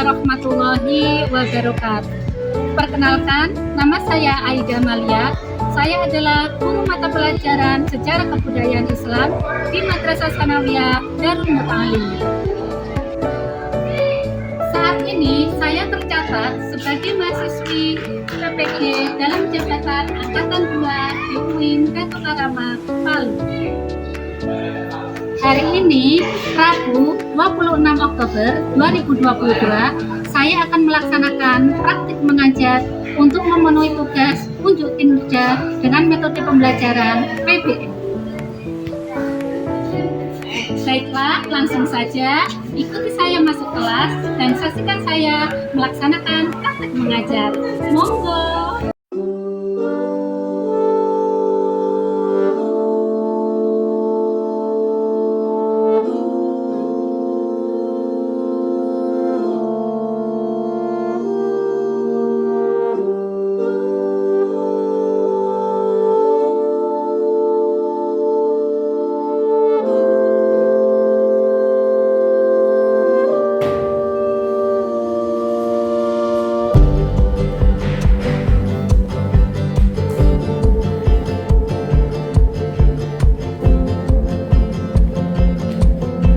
warahmatullahi wabarakatuh. Perkenalkan, nama saya Aida Malia. Saya adalah guru mata pelajaran Sejarah Kebudayaan Islam di Madrasah Tsanawiyah Darul Muta'alim. Saat ini saya tercatat sebagai mahasiswi PPG dalam jabatan Angkatan 2 di UIN Gatot Karama, Palu. Hari ini, Rabu 26 Oktober 2022, saya akan melaksanakan praktik mengajar untuk memenuhi tugas unjuk kinerja dengan metode pembelajaran PBM. Baiklah, langsung saja ikuti saya masuk kelas dan saksikan saya melaksanakan praktik mengajar. Monggo!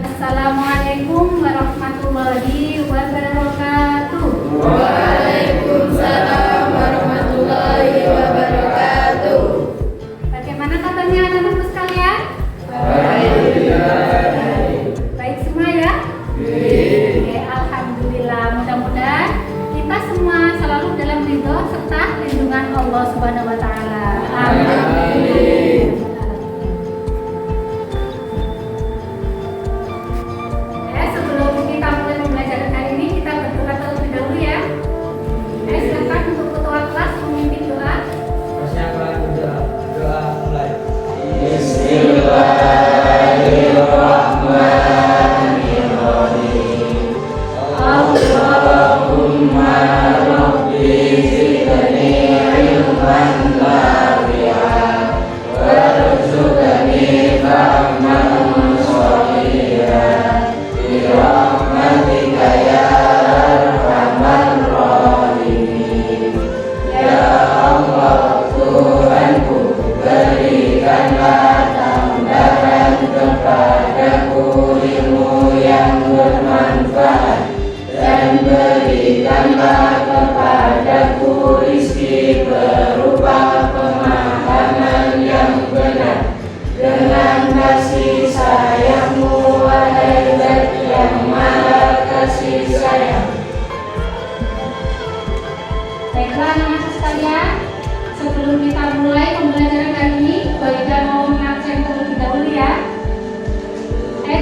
Assalamualaikum warahmatullahi wabarakatuh. Waalaikumsalam warahmatullahi wabarakatuh. Bagaimana kabarnya anak-anakku sekalian? Baik semua ya? Oke, alhamdulillah. Mudah-mudahan kita semua selalu dalam ridho serta lindungan Allah Subhanahu wa taala. Amin. Baiklah anak-anak sekalian, sebelum kita mulai pembelajaran hari ini, Baida mau mengabsen terlebih dahulu ya.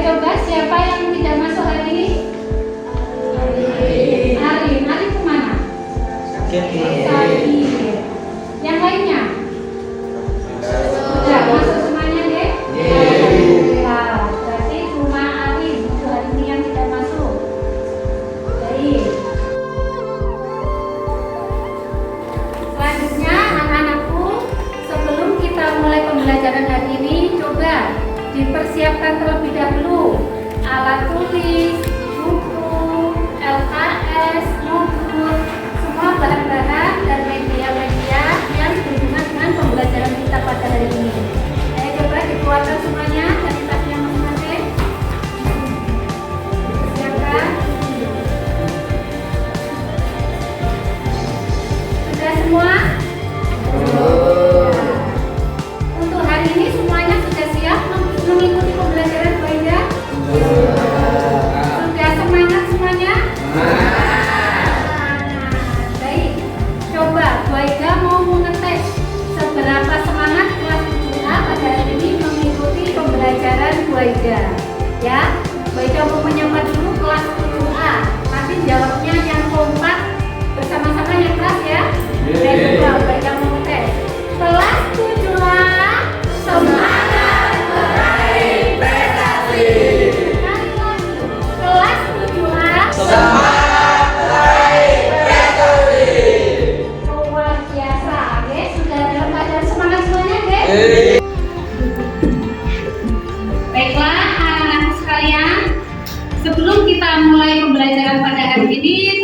Coba siapa yang tidak masuk hari ini? Ari kemana? Sakit. Yang lainnya? Sudah masuk semuanya deh? Alhamdulillah. Berarti cuma Ari untuk hari ini yang tidak masuk. Baik. Selanjutnya anak-anakku, sebelum kita mulai pembelajaran hari ini, coba dipersiapkan terlebih dahulu alat tulis, buku, LKS, notebook, semua bahan-bahan dan media-media yang berhubungan dengan pembelajaran kita pada hari ini. Ayo coba dikeluarkan semuanya dari tasnya masing-masing. Dipersiapkan. Sudah semua? Untuk hari ini semuanya sudah siap mengikuti pembelajaran Baida? Sudah semangat semuanya? Baik, coba Baida mau mengetes seberapa semangat kelas 7A pada hari ini mengikuti pembelajaran Baida. Ya, Baida mau menyapa dulu kelas 7A. Nanti jawabnya yang kompak bersama-sama ya kelas ya. Dan coba Baida mau mengetes. Kelas 7A, semangat meraih prestasi. Kelas 7A, Semangat meraih prestasi. luar biasa, guys. Sudah dalam keadaan semangat semuanya, guys. Baiklah, anak-anak sekalian, sebelum kita mulai pembelajaran pada hari ini,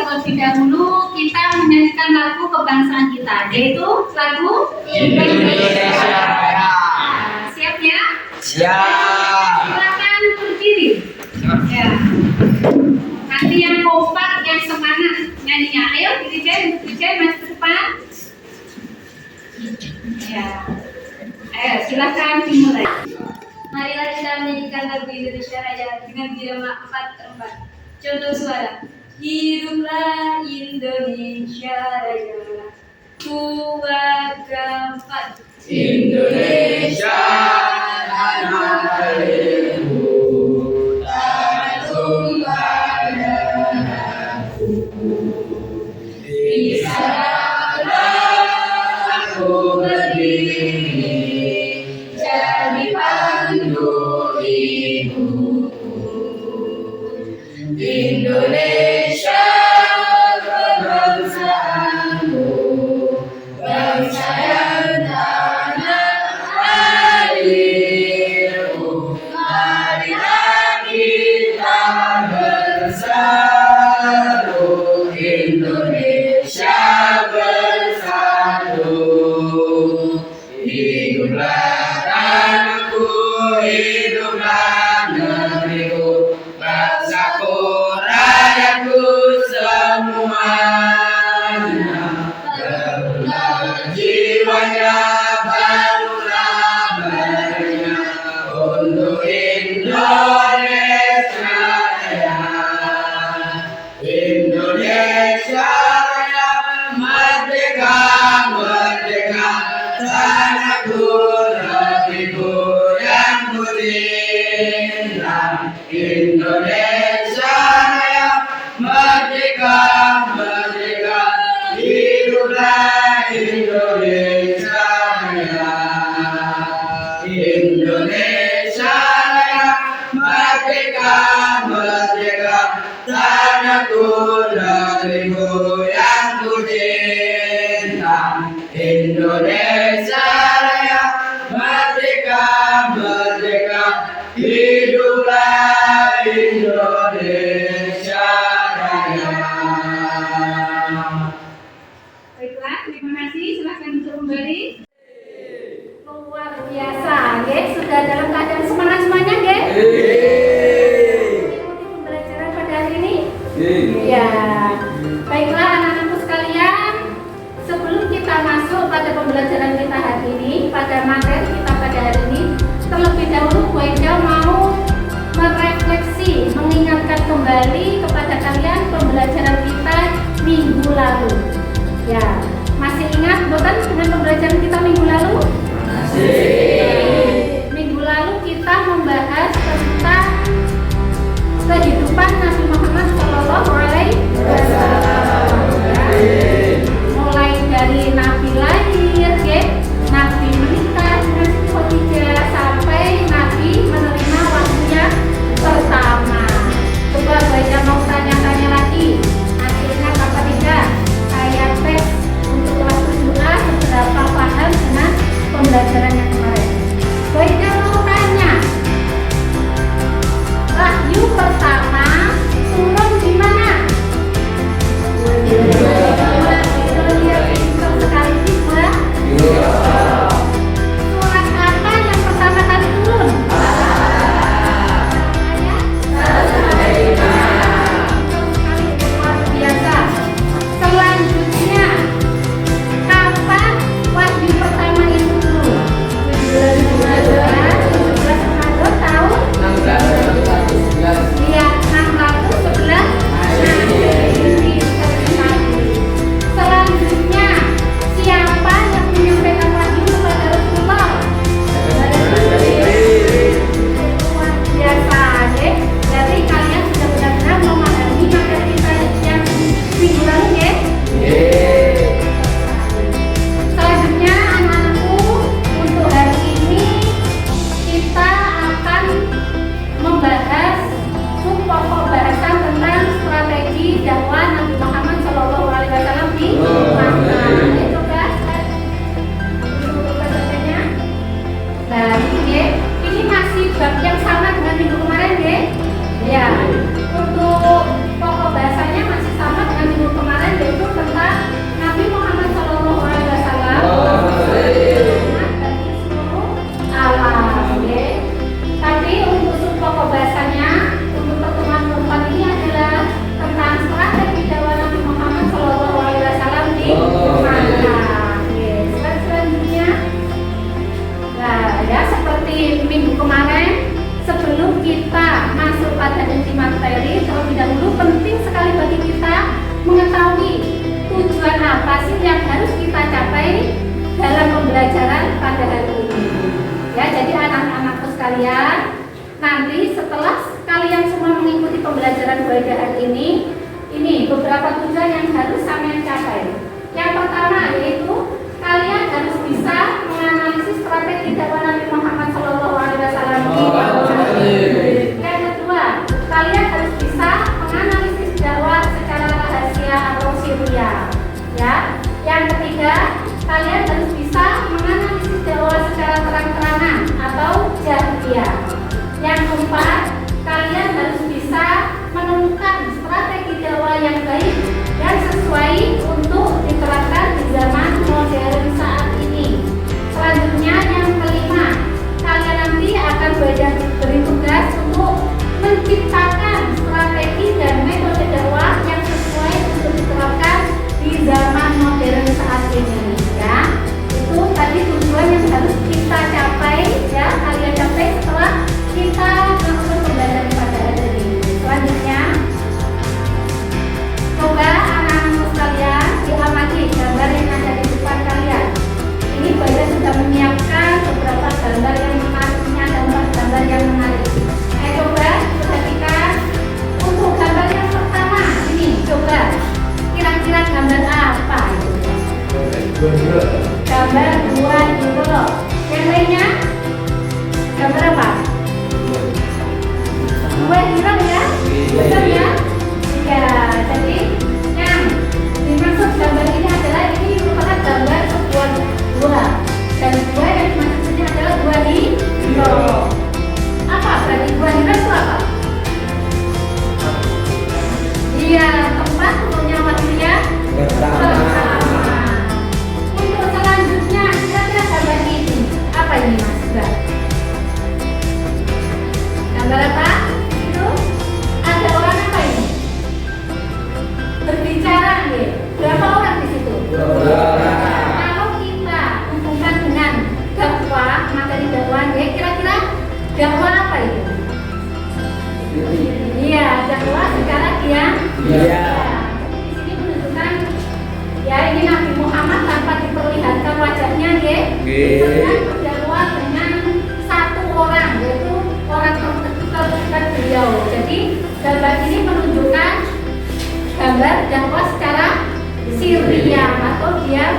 kebangsaan kita, yaitu lagu Indonesia Raya. Siap ya? Siap. Silakan berdiri. Ya. Nanti yang kompak, yang semangat nyanyinya. Ayo, DJ maju ke depan. Ya. Ayo, silakan dimulai. Marilah kita menyanyikan lagu Indonesia Raya dengan birama 4/4. Contoh suara. Hiduplah Indonesia Raya. 2, 3, 4. Indonesia tanah airku, tanah tumpah darahku. Di sana aku berdiri, jadi pandu ibuku. Indonesia kebangsaanku, bangsa yang tanah airku. Marilah kita bersatu, Indonesia bersatu. Hiduplah tanahku, hiduplah negeriku, bangsaku, rakyatku semuanya. Bangunlah jiwanya, bangunlah badannya untuk Indonesia Raya. Indonesia Raya, merdeka, merdeka, tanahku, negeriku yang ku cinta. Indonesia Raya, merdeka, merdeka, hiduplah Indonesia Raya. Indonesia Raya, merdeka, merdeka, tanahku, negeriku yang ku cinta. Indonesia Raya, merdeka, merdeka, hiduplah Indonesia Raya. Baiklah, terima kasih. Silahkan duduk kembali. Luar biasa, ya. Sudah dalam keadaan semangat semuanya, ya. Mengikuti pembelajaran pada hari ini. Ya, baiklah anak-anakku sekalian. Sebelum kita masuk pada pembelajaran kita hari ini, pada materi kita pada hari ini, terlebih dahulu Bu Enda mau merefleksi, mengingatkan kembali kepada kalian pembelajaran kita minggu lalu. Ya, masih ingat bukan dengan pembelajaran kita minggu lalu? Masih. Minggu lalu kita membahas tentang kehidupan Nabi Muhammad Shallallahu Alaihi Wasallam. Mulai dari Nabi lahir, ya, Nabi menikah dengan Siti Khadijah, sampai Nabi menerima wahyu pertama. Coba baca, mau tanya-tanya lagi. Akhirnya apa tidak? Saya tes untuk kelas kedua seberapa paham dengan yang harus kita capai dalam pembelajaran pada hari ini. Ya, jadi anak-anakku sekalian, nanti setelah kalian semua mengikuti pembelajaran Buaida hari ini beberapa tujuan yang harus kalian capai. Yang pertama yaitu kalian harus bisa menganalisis strategi dakwah Nabi Muhammad SAW. Yang kedua, kalian harus bisa menganalisis dakwah secara rahasia atau sirriyah. Ya. Yang ketiga, kalian harus bisa menganalisis dakwah secara terang-terangan atau jahriyah. Yang keempat, kalian harus bisa menemukan strategi dakwah yang baik dan sesuai untuk diterapkan di zaman modern saat ini. Selanjutnya yang kelima, kalian nanti akan beri tugas untuk menciptakan strategi dan metode dakwah yang sesuai untuk diterapkan di zaman modern saat ini. Ya, itu tadi tujuan yang harus kita capai. Ya, kalian capai setelah kita melakukan pembelajaran pada hari ini. Selanjutnya, coba anak-anak sekalian diamati gambar yang ada di depan kalian. Ini Buaida sudah menyiapkan beberapa gambar yang menarik, gambar yang menarik. Coba perhatikan untuk gambar yang pertama ini. Coba kira-kira gambar apa itu? Gambar 2 euro. Yang lainnya gambar apa? 2 euro ya? Betul ya? Ya, jadi yang dimaksud gambar ini adalah ini merupakan gambar sebuah gua, dan gua yang dimaksud sini adalah 2 euro. Apa berarti 2 euro itu apa? Iya, tempat untuk nyamannya pertama. Untuk selanjutnya, kira-kira gambar ini apa ini Mas? Gambar apa? Itu ada orang apa ini? Berbicara nih. Berapa orang di situ? 2 orang. Kalau kita hubungkan dengan dakwah, materi dakwah, ya kira-kira dakwah apa itu? Iya, dakwah secara diam. Iya. Di sini menunjukkan ya ini Nabi Muhammad tanpa diperlihatkan wajahnya, ya. Sedang berdakwah dengan satu orang, yaitu orang terdekat beliau. Jadi gambar ini menunjukkan gambar dakwah secara sirriyah atau diam.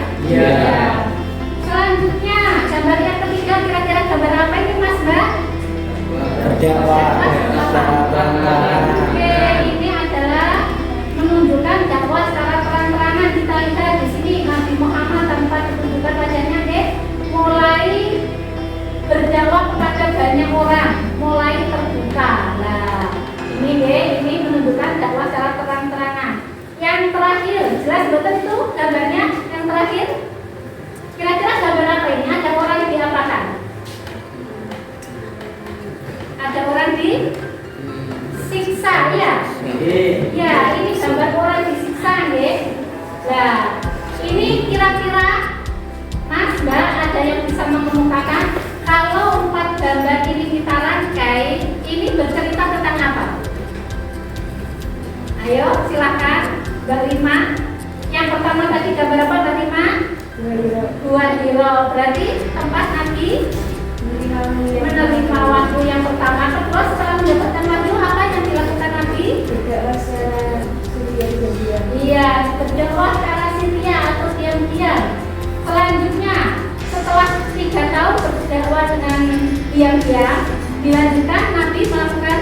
Selanjutnya gambar yang ketiga, kira-kira gambar apa ini Mas Mbak? Dakwah. Oke, ini adalah menunjukkan dakwah secara terang-terangan. Kita lihat di sini Nabi Muhammad tanpa ditunjukkan wajahnya, deh, mulai berdakwah kepada banyak orang, mulai terbuka. Nah, ini menunjukkan dakwah secara terang-terangan. Yang terakhir, jelas betul itu gambarnya. Yang terakhir, kira-kira gambar apa ini? Ada orang diapakan? Ada orang disiksa, ya? Ya, ini gambar orang disiksa, ya. Nah, ini kira-kira Mas, Mbak, ada yang bisa mengemukakan kalau 4 gambar ini kita rangkai, ini bercerita tentang apa? Ayo, silakan, Mbak Rima. Yang pertama tadi gambar apa, Mbak Rima? 2 euro. Berarti tempat Nabi menerima wahyu yang pertama. Kedua, setelah mendapatkan wahyu, apa yang dilakukan Nabi? Berdakwah secara sirriyah. Iya, berdakwah secara sirriyah atau diam-diam. Selanjutnya, setelah 3 tahun berdakwah dengan diam-diam, dilanjutkan Nabi melakukan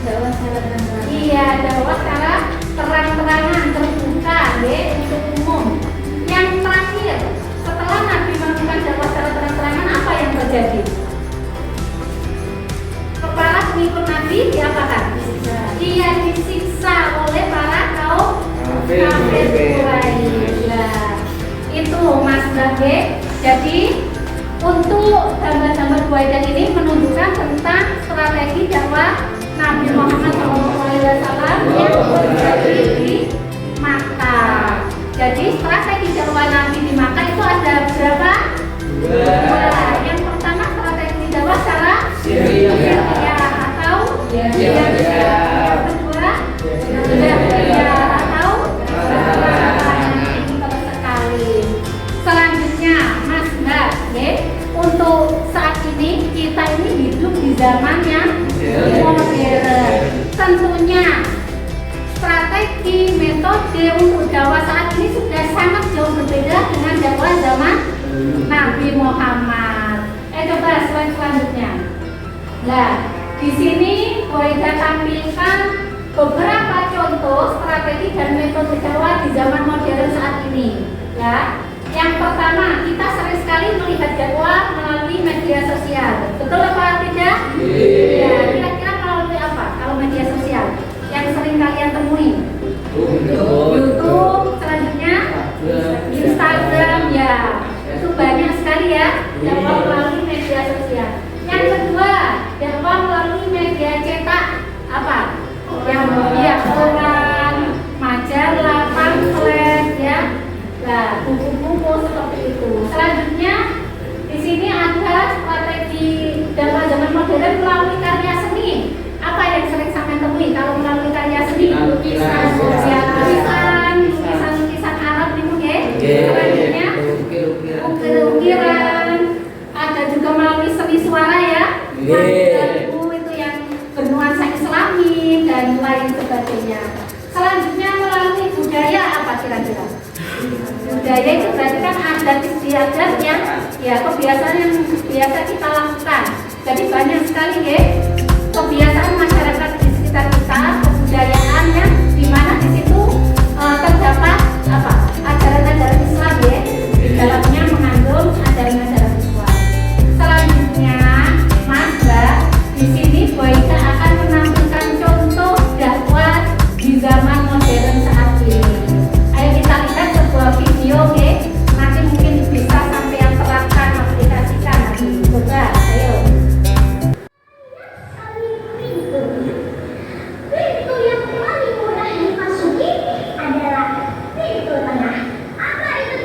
dakwah secara terang-terangan. Iya, dakwah secara terang-terangan, terbuka, ya, untuk umum. Yang terakhir, setelah Nabi melakukan dakwah secara terang-terangan, apa yang terjadi? Kepala pengikut Nabi diapakan? Dia disiksa oleh para kaum kafir Quraisy. Nah, itu Mas Babe. Jadi untuk gambar-gambar Buaida ini menunjukkan tentang strategi dakwah Nabi Muhammad SAW yang terjadi di Makkah. Jadi strategi dakwah Nabi di Makkah itu ada berapa? 2. Yang pertama strategi dakwah secara sirriyah atau diam-diam. Yang kedua jahriyah atau terang-terangan. Ini penting sekali. selanjutnya Mas Mbak, untuk saat ini kita ini hidup di zaman yang modern. Tentunya strategi metode untuk dakwah saat ini sudah sangat jauh berbeda dengan dakwah zaman Nabi Muhammad. Coba slide selanjutnya. Nah, di sini Boyda tampilkan beberapa contoh strategi dan metode dakwah di zaman modern saat ini. Ya, yang pertama kita sering sekali melihat dakwah melalui media sosial. Betul apa tidak? Ya, kira-kira melalui apa? Kalau media sosial yang sering kalian temui? YouTube, selanjutnya Instagram, ya. Itu banyak sekali ya dakwah melalui media sosial. Yang kedua, dakwah melalui media cetak apa? Yang koran, majalah, pamflet, ya. Nah, buku-buku seperti itu. Selanjutnya di sini ada strategi dakwah zaman modern melalui karya seni. Apa yang sering sampai temui kalau melalui karya seni? Lukisan Arab itu ya. Selanjutnya ukiran. Ada juga melalui seni suara ya. Lagu itu yang bernuansa Islami dan lain sebagainya. Selanjutnya melalui budaya apa kira-kira? Budaya itu berarti kan adat istiadat yang ya kebiasaan yang biasa kita lakukan. Jadi banyak sekali ya kebiasaan masyarakat di sekitar kita, kebudayaan yang dimana di situ terdapat apa ajaran-ajaran Islam ya, di dalamnya mengandung ajaran-ajaran Islam. Selanjutnya, Mas Mbak, di sini Boyka akan menampilkan contoh dakwah di zaman modern saat ini. Ayo kita lihat sebuah video, oke? Nanti mungkin bisa sampai yang terapkan, aplikasikan nanti. Coba, ayo. Pintu yang paling mudah dimasuki adalah pintu tengah. Apa itu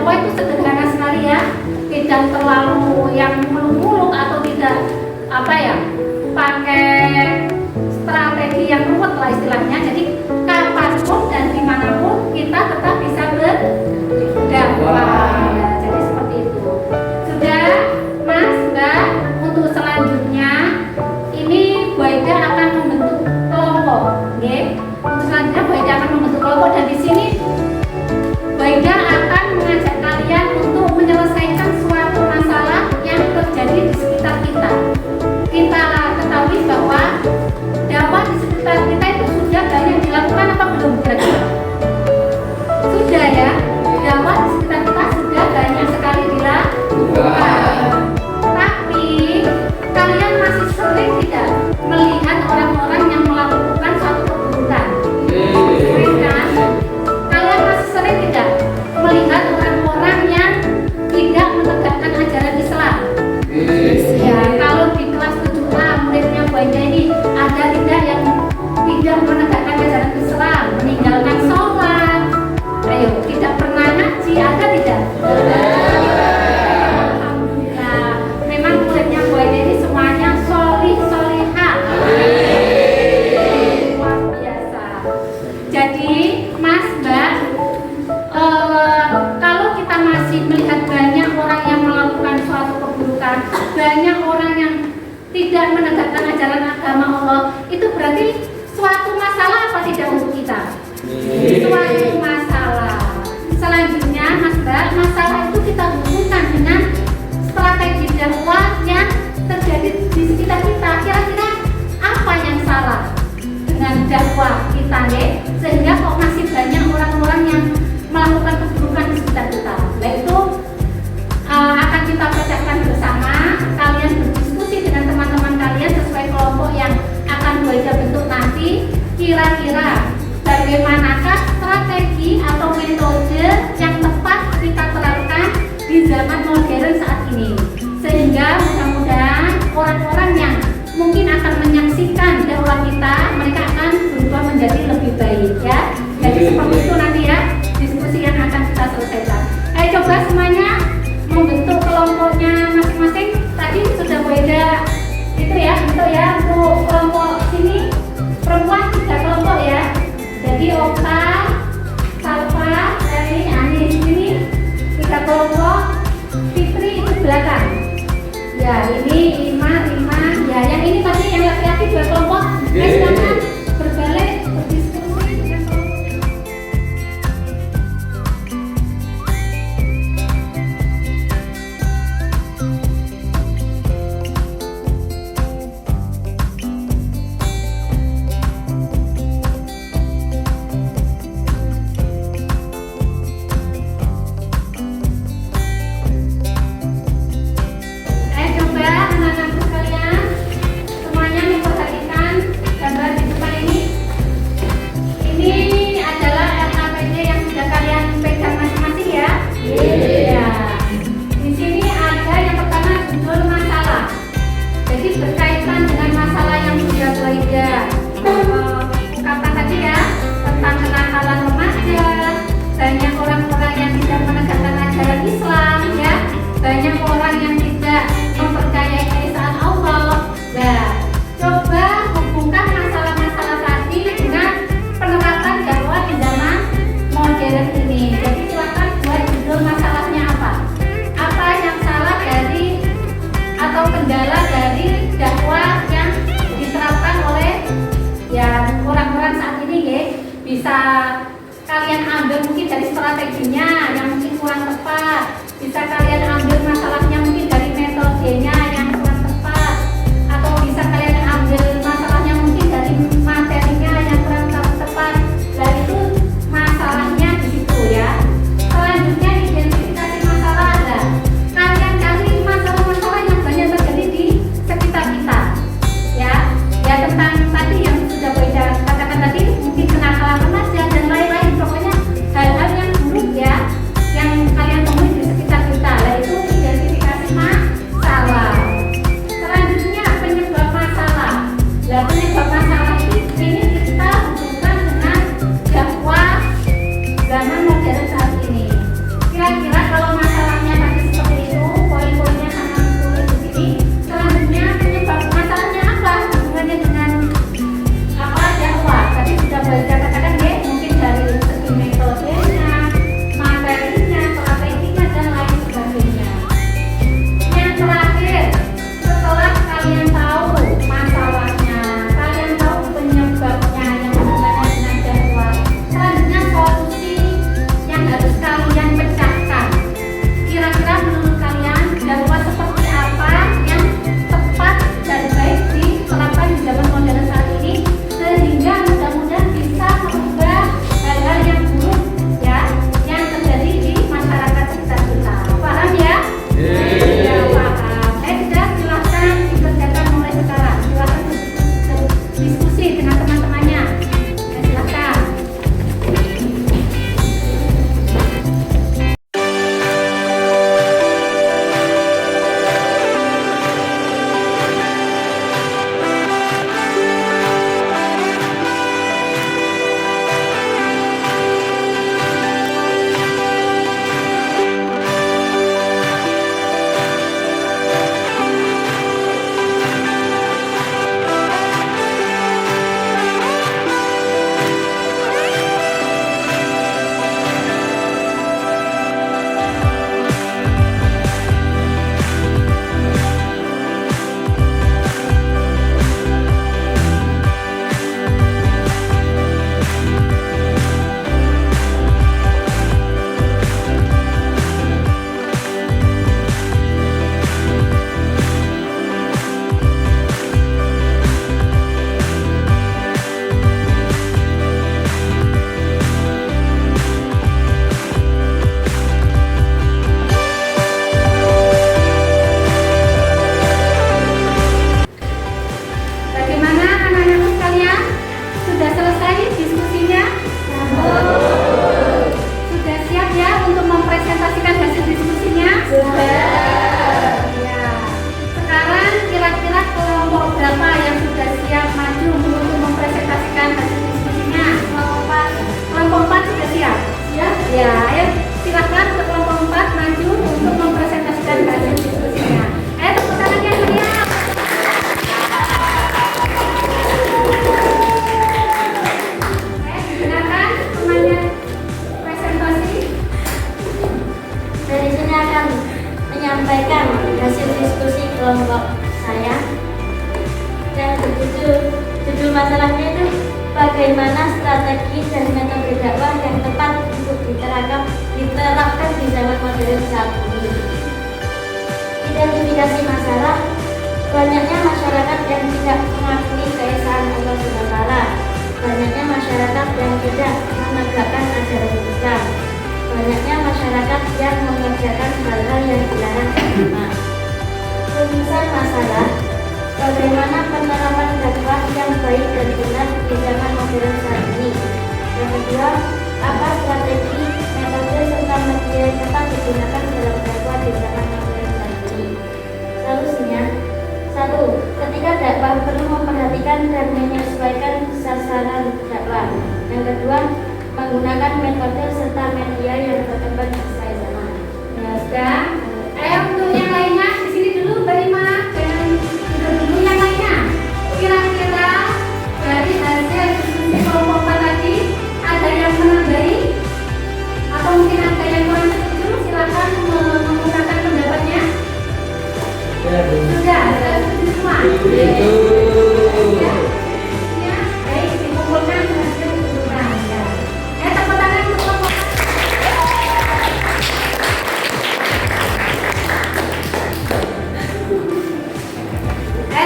dakwah itu sederhana sekali ya, tidak terlalu yang muluk-muluk atau tidak pakai strategi yang ruwet lah istilahnya. Jadi kapanpun dan dimanapun kita tetap bisa berdakwah. Ya, jadi seperti itu. Sudah, Mas, Mbak. Untuk selanjutnya ini Bu Aida akan membentuk kelompok. Oke? Untuk selanjutnya Bu Aida akan membentuk kelompok dan di sini Bu Aida akan mengajak kalian untuk menyelesaikan suatu masalah yang terjadi di sekitar kita. Kita ketahui bahwa dakwah di sekitar kita itu sudah banyak dilakukan apa belum kira-kira? Sudah ya, dakwah di sekitar kita sudah banyak sekali dilakukan. Tapi kalian masih sering tidak melihat orang-orang yang melakukan suatu keburukan? Sering kan? Kalian masih sering tidak melihat orang-orang yang tidak menegakkan ajaran Islam? Ya, kalau di kelas 7A muridnya Bu Aida ini ada tidak yang tidak menegakkan ajaran Islam, meninggalkan sholat, ayo tidak pernah ngaji, ada tidak? Alhamdulillah, memang muridnya Bu Aida ini semuanya solihah. Luar biasa. Jadi Mas, Mbak, kalau kita masih melihat banyak orang yang melakukan suatu keburukan, banyak orang yang tidak menegakkan ajaran agama Allah, itu berarti suatu masalah apa tidak untuk kita? Suatu masalah. Selanjutnya, Mas, Mbak, masalah itu kita hubungkan dengan strategi dakwah yang terjadi di sekitar kita. Kira-kira apa yang salah dengan dakwah kita, ya? Sehingga kok masih banyak orang-orang yang melakukan keburukan di sekitar kita. Nah, itu akan kita pecahkan bersama. Kalian berdiskusi dengan teman-teman kalian sesuai kelompok yang akan Bu Aida bentuk nanti. Kira-kira bagaimanakah strategi atau metode yang tepat kita terapkan di zaman modern saat ini, sehingga mudah-mudahan orang-orang yang mungkin akan menyaksikan dakwah kita, mereka akan berubah menjadi lebih baik. menyampaikan hasil diskusi kelompok saya. Dan judul masalahnya itu bagaimana strategi dan metode dakwah yang tepat untuk diterapkan di zaman modern saat ini. Identifikasi masalah, banyaknya masyarakat yang tidak mengakui keesaan Allah SWT, banyaknya masyarakat yang tidak menegakkan ajaran Islam, banyaknya masyarakat yang mengerjakan hal-hal yang dilarang agama. Rumusan masalah, bagaimana penerapan dakwah yang baik dan benar di zaman modern saat ini. Yang kedua, apa strategi, metode serta media yang tepat digunakan dalam dakwah di zaman modern saat ini. Solusinya, 1. Ketika dakwah perlu memperhatikan dan menyesuaikan sasaran dakwah. Yang kedua, menggunakan metode serta media yang berkembang sesuai zaman. Ya sudah. Ayo untuk yang lainnya di sini dulu, Mbak Rima. Jangan duduk dulu yang lainnya. Kira-kira dari hasil diskusi kelompok tadi ada yang menambahi atau mungkin ada yang kurang setuju? Silakan mengungkapkan pendapatnya. Sudah, setuju semua. Ya, ya, baik, dikumpulkan hasil keseluruhan. Ya. Tepuk tangan untuk kelompok.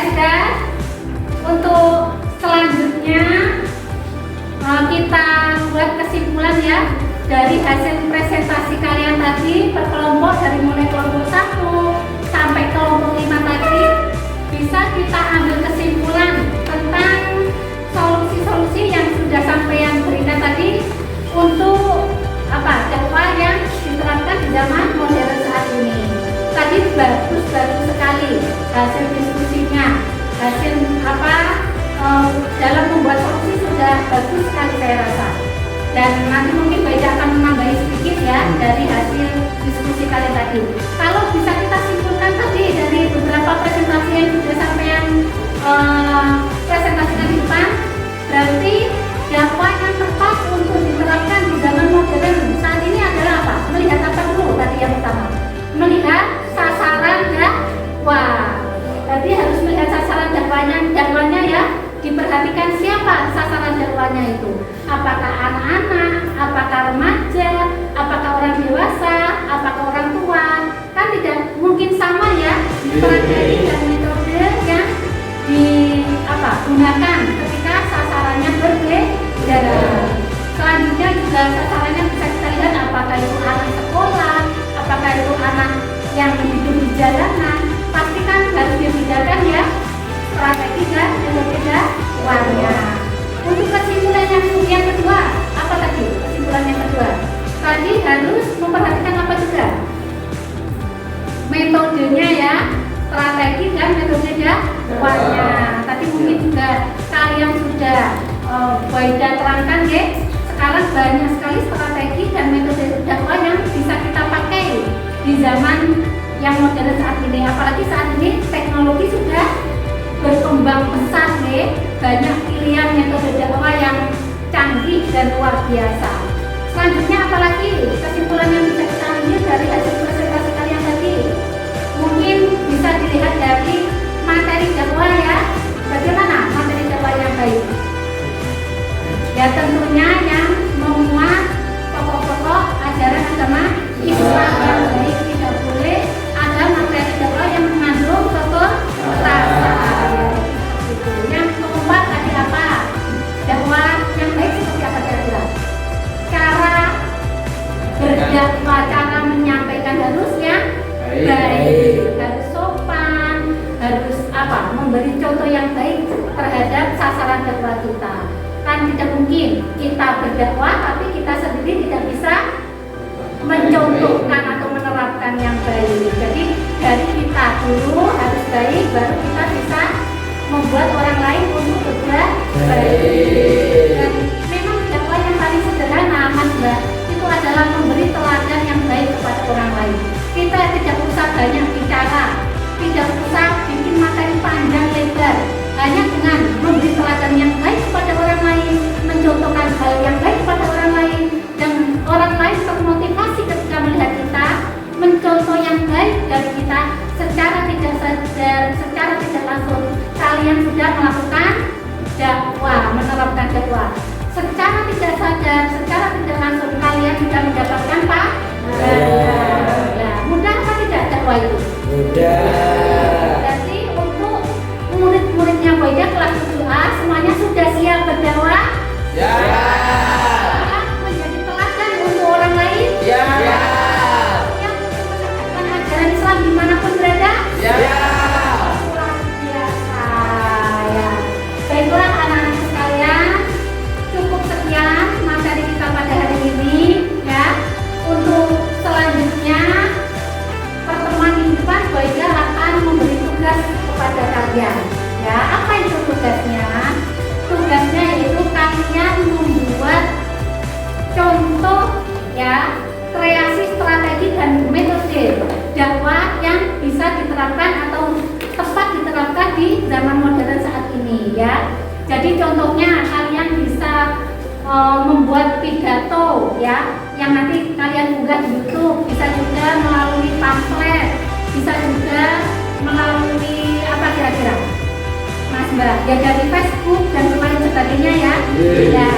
Sudah. Untuk selanjutnya kita buat kesimpulan ya dari hasil presentasi kalian tadi per kelompok, dari mulai kelompok 1 sampai kelompok 5 tadi, bisa kita ambil kesimpulan tentang solusi-solusi yang sudah sampean berikan tadi untuk dakwah yang diterapkan di zaman modern saat ini. Tadi bagus sekali hasil diskusinya, hasil dalam membuat solusi sudah bagus sekali saya rasa. Dan nanti mungkin Mbak Ida akan menambahi sedikit ya dari hasil diskusi kalian tadi. Kalau bisa kita simpulkan tadi dari beberapa presentasi yang sudah sampean presentasikan di depan, berarti dakwah yang tepat untuk diterapkan di zaman modern saat ini adalah apa? Melihat apa dulu tadi yang pertama? Melihat sasaran dakwah. Berarti harus melihat sasaran dakwahnya ya. Diperhatikan siapa sasaran dakwahnya itu. Apakah anak-anak, apakah remaja, apakah orang dewasa, apakah orang tua. Kan tidak mungkin sama ya strategi dan metode yang digunakan ketika sasarannya berbeda. Selanjutnya juga sasarannya bisa kita lihat apakah itu anak sekolah, apakah itu anak yang hidup di jalanan. Pastikan harus dibedakan ya strategi dan metode dakwahnya. Untuk kesimpulan yang kedua, apa tadi? Kesimpulan yang kedua, tadi harus memperhatikan apa juga? Metodenya ya, strategi dan metode dakwahnya. Tadi mungkin juga kalian sudah Waida terangkan ya. Sekarang banyak sekali strategi dan metode dakwah yang bisa kita pakai di zaman yang modern saat ini. Apalagi saat ini teknologi sudah berkembang pesat nih, banyak pilihan metode dakwah yang canggih dan luar biasa. Selanjutnya apalagi kesimpulan yang bisa kita ambil dari hasil presentasi kalian tadi? Mungkin bisa dilihat dari materi dakwah ya. Bagaimana materi dakwah yang baik? Ya tentunya yang memuat pokok-pokok ajaran agama Islam yang baik. Tidak boleh ada materi dakwah yang mengandung kekerasan. Yang keempat tadi apa? Dakwah yang baik seperti apa kira-kira? Cara berdakwah, cara menyampaikan harus yang baik, harus sopan, harus memberi contoh yang baik terhadap sasaran dakwah kita. Kan tidak mungkin kita berdakwah tapi kita sendiri tidak bisa mencontohkan atau menerapkan yang baik. Jadi dari kita dulu harus baik, baru kita bisa membuat orang lain untuk berbuat baik. Dan memang dakwah yang paling sederhana Mas Mbak, itu adalah memberi teladan yang baik kepada orang lain. Kita tidak usah banyak bicara, tidak usah bikin materi panjang lebar, hanya dengan memberi teladan yang baik kepada orang lain, mencontohkan hal yang baik kepada orang lain, dan orang lain termotivasi ketika melihat kita mencontoh yang baik dari kalian sudah melakukan dakwah, menerapkan dakwah. Secara tidak sadar, secara tidak langsung kalian sudah mendapatkan pahala. Nah, mudah apa tidak dakwah itu? Mudah. Berarti untuk murid-muridnya Bu Ida kelas 7A semuanya sudah siap berdakwah? Ya. Menjadi teladan untuk orang lain? Ya. Yang untuk menegakkan ajaran Islam dimanapun berada? Ya. Luar biasa ya. Baiklah anak-anak sekalian, cukup sekian materi kita pada hari ini ya. Untuk selanjutnya pertemuan minggu depan Bu Ida akan memberi tugas kepada kalian ya. Apa itu tugasnya? Tugasnya yaitu kalian membuat contoh ya, kreasi strategi dan metode dakwah yang bisa diterapkan atau tepat diterapkan di zaman modern saat ini ya. Jadi contohnya kalian bisa membuat pidato ya, yang nanti kalian unggah di YouTube, bisa juga melalui pamflet, bisa juga melalui apa kira-kira Mas Mbak, ya dari Facebook dan lain sebagainya ya. Ya,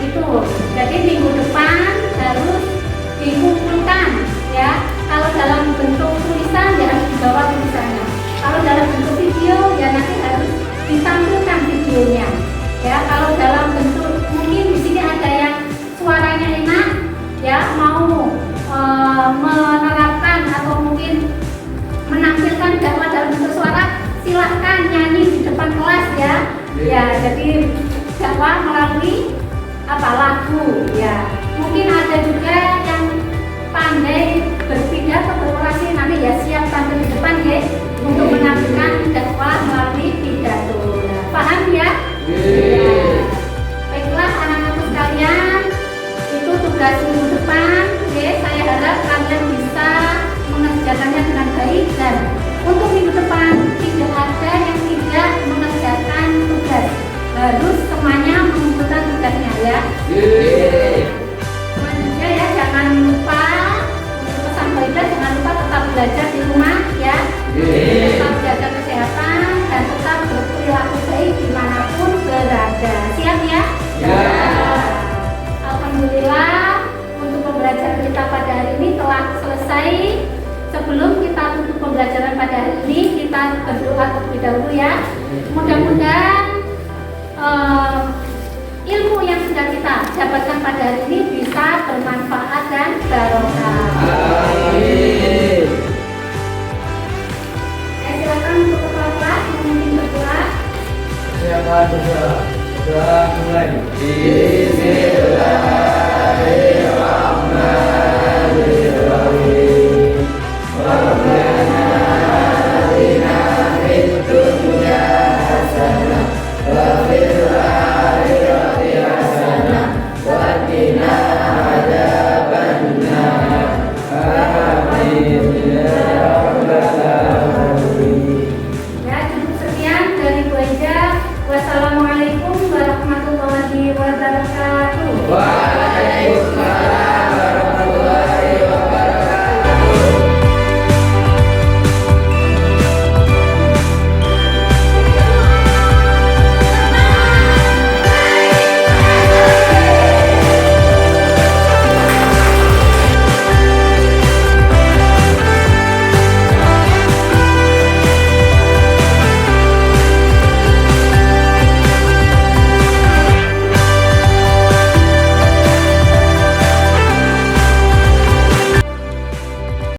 itu. Jadi minggu depan harus dikumpulkan ya. Kalau dalam bentuk tulisan ya harus dibawa tulisannya. Kalau dalam bentuk video ya nanti harus ditampilkan videonya. Ya, kalau dalam bentuk mungkin di sini ada yang suaranya enak ya, mau menerapkan atau mungkin menampilkan dakwah dalam bentuk suara, silahkan nyanyi di depan kelas ya. Ya, jadi dakwah melalui apa lagu ya. Mungkin ada juga yang pandai berpidato berorasi, nanti ya siap tampil di depan ya untuk menampilkan dakwah melalui pidato. Nah, paham ya? Ya. Baiklah anak-anak sekalian, itu tugas minggu depan. Ya, saya harap kalian bisa mengerjakannya dengan baik, dan untuk minggu depan tidak ada yang tidak mengerjakan tugas, harus semuanya mengumpulkan tugasnya ya. Selanjutnya ya, jangan lupa untuk pesan Bu Ida, jangan lupa tetap belajar di rumah ya, tetap jaga kesehatan dan tetap berperilaku baik dimanapun berada. Siap ya? Alhamdulillah untuk pembelajaran kita pada hari ini telah selesai. Sebelum kita tutup pembelajaran pada hari ini, kita berdoa terlebih dahulu ya. Mudah-mudahan ilmu yang sudah kita dapatkan pada hari ini bisa bermanfaat dan barokah.